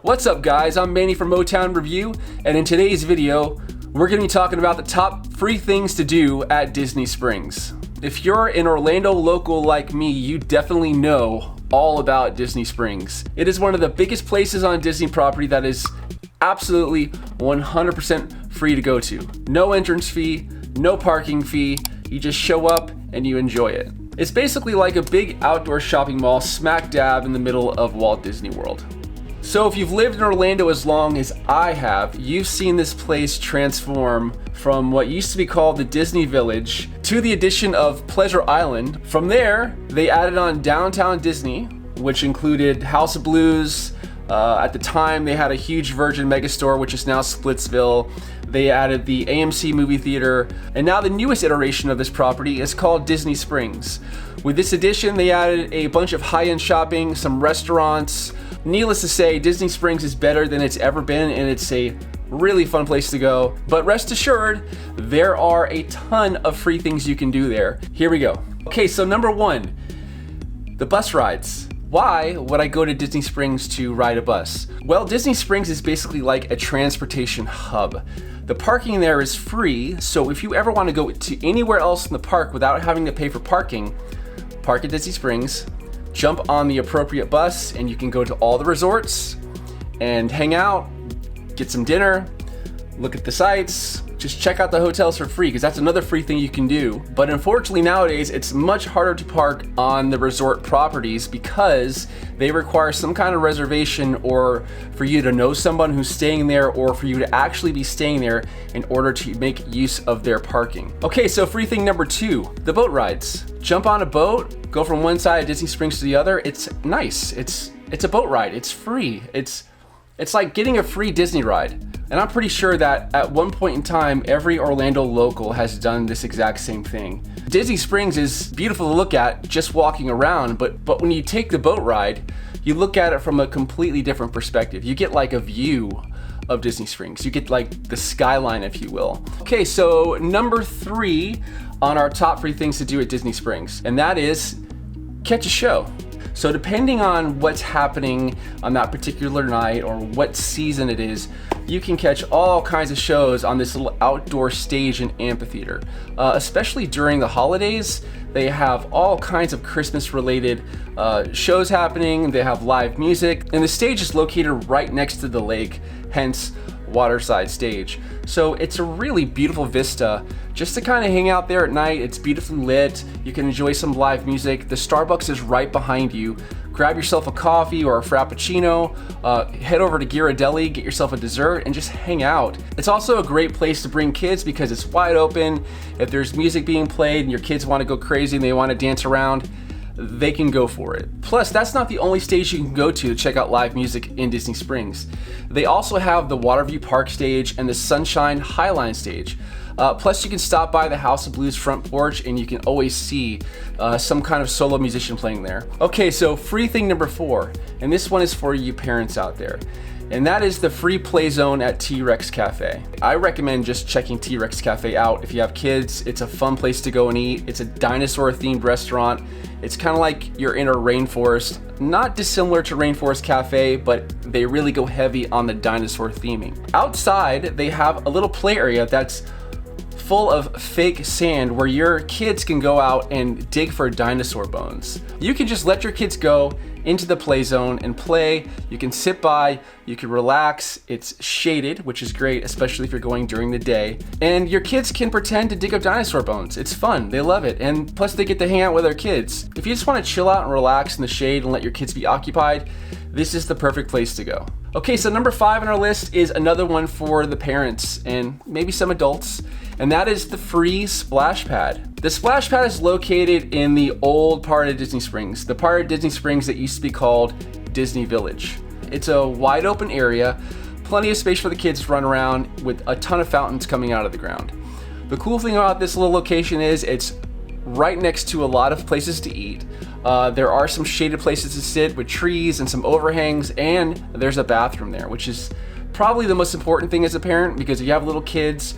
What's up guys, I'm Manny from Motown Review, and in today's video, we're going to be talking about the top free things to do at Disney Springs. If you're an Orlando local like me, you definitely know all about Disney Springs. It is one of the biggest places on Disney property that is absolutely 100% free to go to. No entrance fee, no parking fee, you just show up and you enjoy it. It's basically like a big outdoor shopping mall smack dab in the middle of Walt Disney World. So if you've lived in Orlando as long as I have, you've seen this place transform from what used to be called the Disney Village to the addition of Pleasure Island. From there, they added on Downtown Disney, which included House of Blues. At the time, they had a huge Virgin Megastore, which is now Splitsville. They added the AMC movie theater, and now the newest iteration of this property is called Disney Springs. With this addition, they added a bunch of high-end shopping, some restaurants. Needless to say, Disney Springs is better than it's ever been, and it's a really fun place to go. But rest assured, there are a ton of free things you can do there. Here we go. Okay, so number one, the bus rides. Why would I go to Disney Springs to ride a bus? Well, Disney Springs is basically like a transportation hub. The parking there is free, so if you ever want to go to anywhere else in the park without having to pay for parking, park at Disney Springs, jump on the appropriate bus, and you can go to all the resorts and hang out, get some dinner, look at the sights, just check out the hotels for free, because that's another free thing you can do. But unfortunately nowadays, it's much harder to park on the resort properties because they require some kind of reservation, or for you to know someone who's staying there, or for you to actually be staying there in order to make use of their parking. Okay, so free thing number two, the boat rides. Jump on a boat, go from one side of Disney Springs to the other. It's nice. It's a boat ride. It's free. It's like getting a free Disney ride. And I'm pretty sure that at one point in time, every Orlando local has done this exact same thing. Disney Springs is beautiful to look at just walking around, but when you take the boat ride, you look at it from a completely different perspective. You get like a view of Disney Springs. You get like the skyline, if you will. Okay, so number three on our top free things to do at Disney Springs, and that is catch a show. So depending on what's happening on that particular night or what season it is, you can catch all kinds of shows on this little outdoor stage and amphitheater. Especially during the holidays, they have all kinds of Christmas related shows happening. They have live music, and the stage is located right next to the lake, hence waterside stage. So it's a really beautiful vista just to kind of hang out there at night. It's beautifully lit. You can enjoy some live music. The Starbucks is right behind you. Grab yourself a coffee or a frappuccino, head over to Ghirardelli, get yourself a dessert, and just hang out. It's also a great place to bring kids because it's wide open. If there's music being played and your kids want to go crazy and they want to dance around, they can go for it. Plus, that's not the only stage you can go to check out live music in Disney Springs. They also have the Waterview Park stage and the Sunshine Highline stage. Plus, you can stop by the House of Blues front porch and you can always see some kind of solo musician playing there. Okay, so free thing number four, and this one is for you parents out there, and that is the free play zone at T-Rex Cafe. I recommend just checking T-Rex Cafe out if you have kids. It's a fun place to go and eat. It's a dinosaur themed restaurant. It's kind of like you're in a rainforest, not dissimilar to Rainforest Cafe, but they really go heavy on the dinosaur theming. Outside, they have a little play area that's full of fake sand where your kids can go out and dig for dinosaur bones. You can just let your kids go into the play zone and play. You can sit by, you can relax. It's shaded, which is great, especially if you're going during the day. And your kids can pretend to dig up dinosaur bones. It's fun, they love it. And plus they get to hang out with their kids. If you just want to chill out and relax in the shade and let your kids be occupied, this is the perfect place to go. Okay, so number five on our list is another one for the parents and maybe some adults, and that is the free splash pad. The splash pad is located in the old part of Disney Springs, the part of Disney Springs that used to be called Disney Village. It's a wide open area, plenty of space for the kids to run around with a ton of fountains coming out of the ground. The cool thing about this little location is it's right next to a lot of places to eat. There are some shaded places to sit with trees and some overhangs, and there's a bathroom there, which is probably the most important thing as a parent, because if you have little kids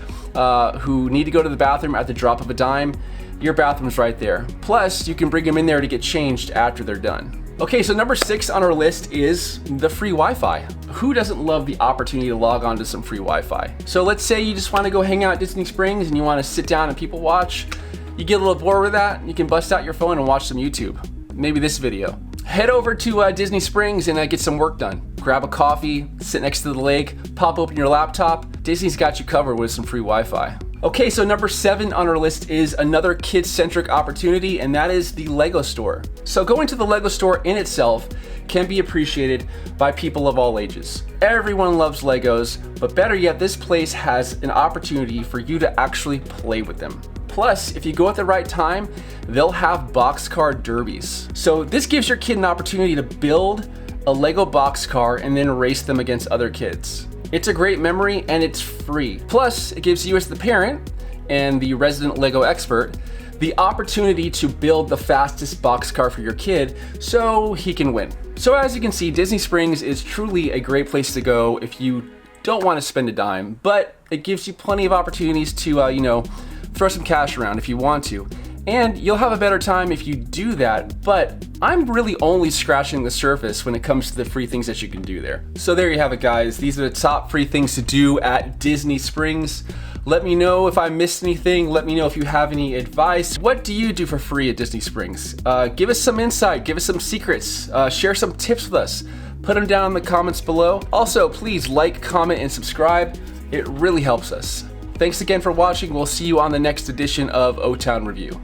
who need to go to the bathroom at the drop of a dime, your bathroom's right there. Plus, you can bring them in there to get changed after they're done. Okay, so number 6 on our list is the free Wi-Fi. Who doesn't love the opportunity to log on to some free Wi-Fi? So let's say you just want to go hang out at Disney Springs and you want to sit down and people watch. You get a little bored with that, you can bust out your phone and watch some YouTube. Maybe this video. Head over to Disney Springs and get some work done. Grab a coffee, sit next to the lake, pop open your laptop. Disney's got you covered with some free Wi-Fi. Okay, so number 7 on our list is another kid-centric opportunity, and that is the Lego store. So going to the Lego store in itself can be appreciated by people of all ages. Everyone loves Legos, but better yet, this place has an opportunity for you to actually play with them. Plus, if you go at the right time, they'll have boxcar derbies. So this gives your kid an opportunity to build a Lego boxcar and then race them against other kids. It's a great memory and it's free. Plus, it gives you as the parent and the resident Lego expert the opportunity to build the fastest boxcar for your kid so he can win. So as you can see, Disney Springs is truly a great place to go if you don't want to spend a dime, but it gives you plenty of opportunities to, throw some cash around if you want to. And you'll have a better time if you do that, but I'm really only scratching the surface when it comes to the free things that you can do there. So there you have it, guys. These are the top free things to do at Disney Springs. Let me know if I missed anything. Let me know if you have any advice. What do you do for free at Disney Springs? Give us some insight, give us some secrets, share some tips with us. Put them down in the comments below. Also, please like, comment, and subscribe. It really helps us. Thanks again for watching. We'll see you on the next edition of O-Town Review.